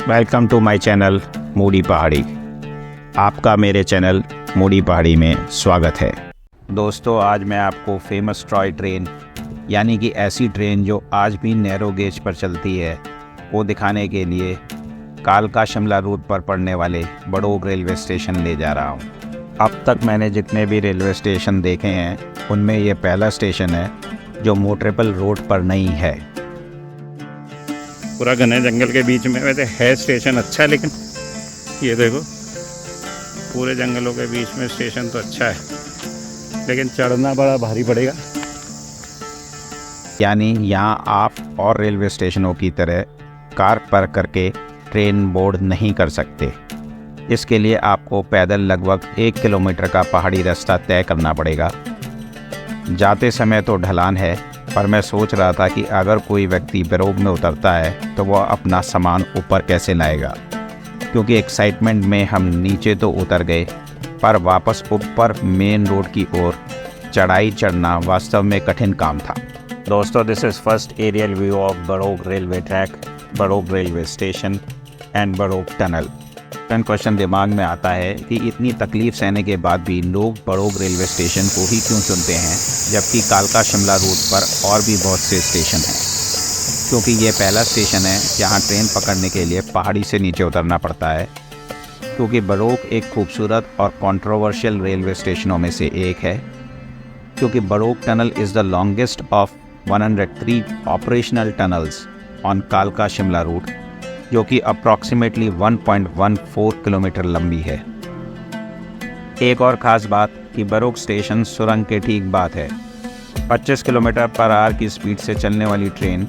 Welcome to my channel moody Pahadi. आपका मेरे channel moody पहाड़ी में स्वागत है। दोस्तों, आज मैं आपको फेमस टॉय ट्रेन यानी कि ऐसी ट्रेन जो आज भी नैरो गेज पर चलती है वो दिखाने के लिए कालका शिमला रूट पर पड़ने वाले बड़ोग रेलवे स्टेशन ले जा रहा हूँ। अब तक मैंने जितने भी रेलवे स्टेशन देखे हैं उनमें ये पहला स्टेशन है जो मोटरेबल रोड पर नहीं है। पूरा घने जंगल के बीच में वैसे है स्टेशन अच्छा, लेकिन ये देखो पूरे जंगलों के बीच में स्टेशन तो अच्छा है, लेकिन चढ़ना बड़ा भारी पड़ेगा। यानी यहाँ आप और रेलवे स्टेशनों की तरह कार पार्क करके ट्रेन बोर्ड नहीं कर सकते। इसके लिए आपको पैदल लगभग 1 किलोमीटर का पहाड़ी रास्ता तय करना पड़ेगा। जाते समय तो ढलान है, पर मैं सोच रहा था कि अगर कोई व्यक्ति बड़ोग में उतरता है तो वह अपना सामान ऊपर कैसे लाएगा, क्योंकि एक्साइटमेंट में हम नीचे तो उतर गए पर वापस ऊपर मेन रोड की ओर चढ़ाई चढ़ना वास्तव में कठिन काम था। दोस्तों, this is first aerial view of Barog railway track, Barog railway station and Barog tunnel. Question दिमाग में आता है कि इतनी तकलीफ सहने के बाद भी लोग बड़ोग रेलवे स्टेशन को ही क्यों चुनते हैं, जबकि कालका शिमला रूट पर और भी बहुत से स्टेशन हैं। क्योंकि ये पहला स्टेशन है जहां ट्रेन पकड़ने के लिए पहाड़ी से नीचे उतरना पड़ता है। क्योंकि बड़ोग एक खूबसूरत और कंट्रोवर्शियल रेलवे स्टेशनों में से एक है। क्योंकि Barog tunnel is the longest of 103 operational tunnels on कालका शिमला रूट, जो कि अप्रॉक्सीमेटली 1.14 किलोमीटर लंबी है। एक और ख़ास बात कि बड़ोग स्टेशन सुरंग के ठीक बाद है। 25 किलोमीटर पर आवर की स्पीड से चलने वाली ट्रेन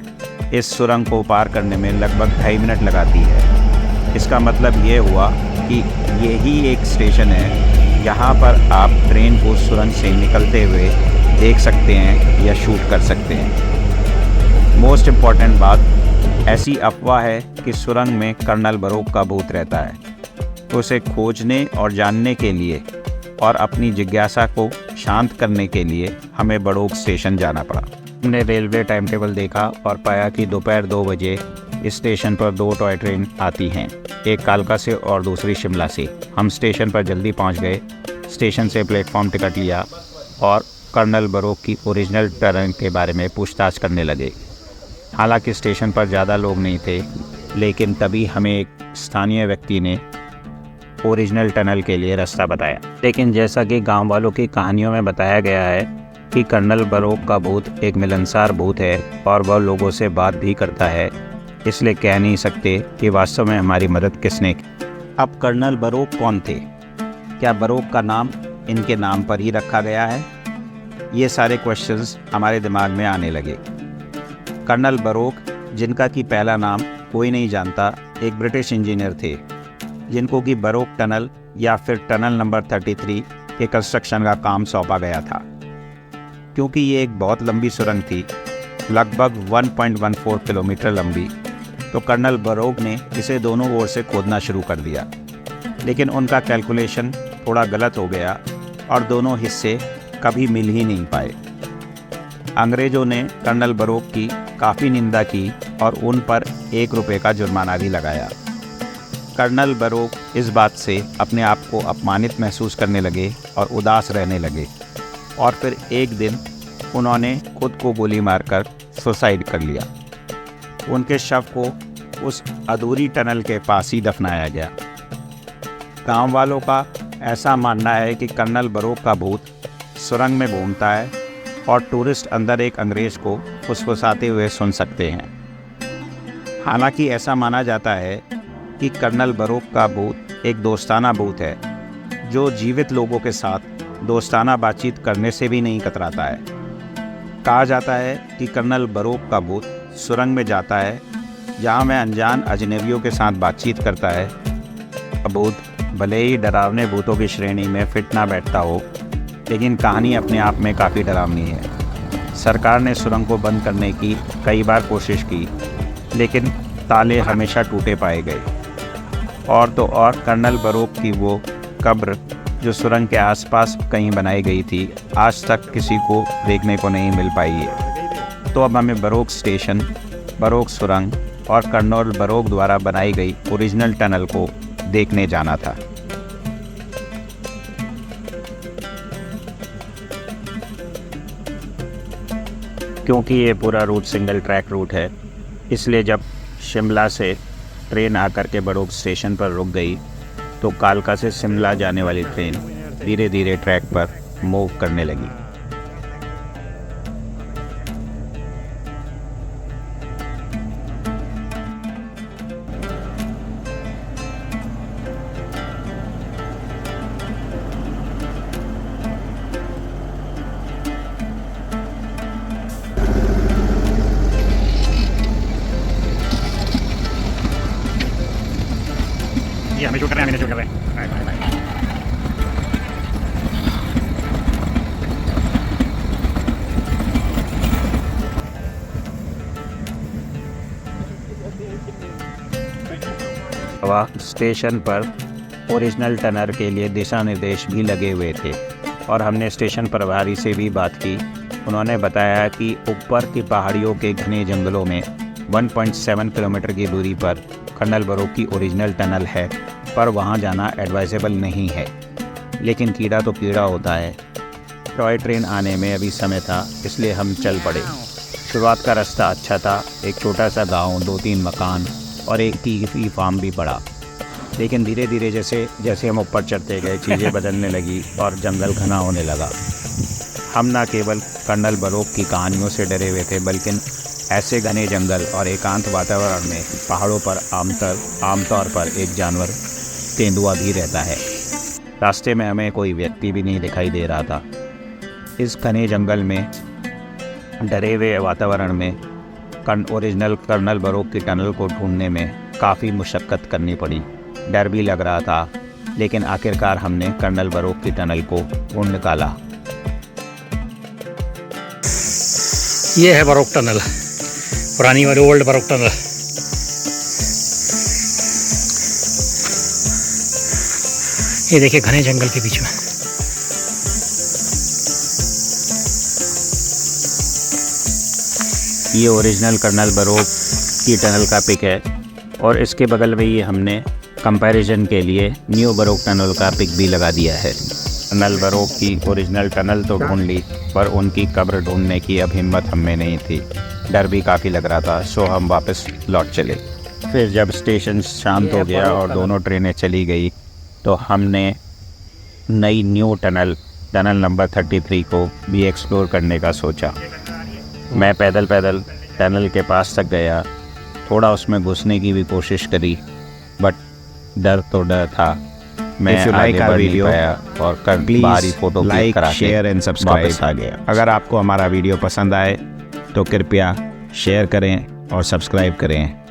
इस सुरंग को पार करने में लगभग 2.5 मिनट लगाती है। इसका मतलब ये हुआ कि यही एक स्टेशन है जहाँ पर आप ट्रेन को सुरंग से निकलते हुए देख सकते हैं या शूट कर सकते हैं। मोस्ट इम्पॉर्टेंट बात, ऐसी अफवाह है कि सुरंग में कर्नल बड़ोग का भूत रहता है, तो उसे खोजने और जानने के लिए और अपनी जिज्ञासा को शांत करने के लिए हमें बड़ोग स्टेशन जाना पड़ा। हमने रेलवे टाइम टेबल देखा और पाया कि दोपहर 2 बजे इस स्टेशन पर 2 टॉय ट्रेन आती हैं, एक कालका से और दूसरी शिमला से। हम स्टेशन पर जल्दी पहुंच गए, स्टेशन से प्लेटफॉर्म टिकट लिया और कर्नल बड़ोग की ओरिजिनल टनल के बारे में पूछताछ करने लगे। हालांकि स्टेशन पर ज़्यादा लोग नहीं थे, लेकिन तभी हमें एक स्थानीय व्यक्ति ने ओरिजिनल टनल के लिए रास्ता बताया। लेकिन जैसा कि गांव वालों की कहानियों में बताया गया है कि कर्नल बड़ोग का भूत एक मिलनसार भूत है और वह लोगों से बात भी करता है, इसलिए कह नहीं सकते कि वास्तव में हमारी मदद किसने की। अब कर्नल बड़ोग कौन थे? क्या बड़ोग का नाम इनके नाम पर ही रखा गया है? ये सारे क्वेश्चंस हमारे दिमाग में आने लगे। कर्नल बड़ोग, जिनका कि पहला नाम कोई नहीं जानता, एक ब्रिटिश इंजीनियर थे जिनको कि बड़ोग टनल या फिर टनल नंबर 33 के कंस्ट्रक्शन का काम सौंपा गया था। क्योंकि ये एक बहुत लंबी सुरंग थी, लगभग 1.14 किलोमीटर लंबी, तो कर्नल बड़ोग ने इसे दोनों ओर से खोदना शुरू कर दिया। लेकिन उनका कैलकुलेशन थोड़ा गलत हो गया और दोनों हिस्से कभी मिल ही नहीं पाए। अंग्रेज़ों ने कर्नल बड़ोग की काफ़ी निंदा की और उन पर 1 रुपये का जुर्माना भी लगाया। कर्नल बड़ोग इस बात से अपने आप को अपमानित महसूस करने लगे और उदास रहने लगे, और फिर एक दिन उन्होंने खुद को गोली मारकर सुसाइड कर लिया। उनके शव को उस अधूरी टनल के पास ही दफनाया गया। गांव वालों का ऐसा मानना है कि कर्नल बड़ोग का भूत सुरंग में घूमता है और टूरिस्ट अंदर एक अंग्रेज़ को फुसफुसाते हुए सुन सकते हैं। हालांकि ऐसा माना जाता है कि कर्नल बड़ोग का भूत एक दोस्ताना भूत है जो जीवित लोगों के साथ दोस्ताना बातचीत करने से भी नहीं कतराता है। कहा जाता है कि कर्नल बड़ोग का भूत सुरंग में जाता है जहां वह अनजान अजनबियों के साथ बातचीत करता है। भूत भले ही डरावने भूतों की श्रेणी में फिट ना बैठता हो, लेकिन कहानी अपने आप में काफ़ी डरावनी है। सरकार ने सुरंग को बंद करने की कई बार कोशिश की, लेकिन ताले हमेशा टूटे पाए गए। और तो और कर्नल बड़ोग की वो कब्र जो सुरंग के आसपास कहीं बनाई गई थी, आज तक किसी को देखने को नहीं मिल पाई है। तो अब हमें बड़ोग स्टेशन, बड़ोग सुरंग और कर्नल बरोक द्वारा बनाई गई ओरिजिनल टनल को देखने जाना था। क्योंकि ये पूरा रूट सिंगल ट्रैक रूट है, इसलिए जब शिमला से ट्रेन आकर के बरोक स्टेशन पर रुक गई तो कालका से शिमला जाने वाली ट्रेन धीरे धीरे ट्रैक पर मूव करने लगी। ये हमें शूट कर रहे हैं, हमें शूट कर रहे हैं। Bye, bye, bye. स्टेशन पर ओरिजिनल टनल के लिए दिशा निर्देश भी लगे हुए थे और हमने स्टेशन प्रभारी से भी बात की। उन्होंने बताया कि ऊपर की पहाड़ियों के घने जंगलों में 1.7 किलोमीटर की दूरी पर कर्नल बरोक की ओरिजिनल टनल है, पर वहां जाना एडवाइजेबल नहीं है। लेकिन कीड़ा तो कीड़ा होता है। टॉय ट्रेन आने में अभी समय था, इसलिए हम चल पड़े। शुरुआत का रास्ता अच्छा था, एक छोटा सा गांव, 2-3 मकान और एक टी फार्म भी पड़ा। लेकिन धीरे धीरे जैसे जैसे हम ऊपर चढ़ते गए चीज़ें बदलने लगी और जंगल घना होने लगा। हम न केवल कर्नल बरोक की कहानियों से डरे हुए थे, बल्कि ऐसे घने जंगल और एकांत वातावरण में पहाड़ों पर आमतौर पर एक जानवर तेंदुआ भी रहता है। रास्ते में हमें कोई व्यक्ति भी नहीं दिखाई दे रहा था। इस घने जंगल में डरे हुए वातावरण में ओरिजिनल कर्नल बरोक की टनल को ढूंढने में काफ़ी मुशक्क़त करनी पड़ी। डर भी लग रहा था, लेकिन आखिरकार हमने कर्नल बरोक की टनल को ढूंढ निकाला। ये है बरोक टनल, पुरानी वाली ओल्ड बरोक टनल। ये देखिए घने जंगल के बीच में। ये ओरिजिनल कर्नल बरोक की टनल का पिक है और इसके बगल में ही हमने कंपैरिजन के लिए न्यू बरोक टनल का पिक भी लगा दिया है। कर्नल बरोक की ओरिजिनल टनल तो ढूंढ ली, पर उनकी कब्र ढूंढने की अब हिम्मत हमें नहीं थी। डर भी काफ़ी लग रहा था, सो हम वापस लौट चले। फिर जब स्टेशन शांत हो गया और दोनों ट्रेनें चली गई तो हमने नई न्यू टनल नंबर 33 को भी एक्सप्लोर करने का सोचा। मैं पैदल टनल के पास तक गया, थोड़ा उसमें घुसने की भी कोशिश करी, बट डर तो डर था। मैं आगे बढ़ नहीं पाया और बाहरी फोटो क्लिक करा के शेयर एंड सब्सक्राइब आ गया। अगर आपको हमारा वीडियो पसंद आए तो कृपया शेयर करें और सब्सक्राइब करें।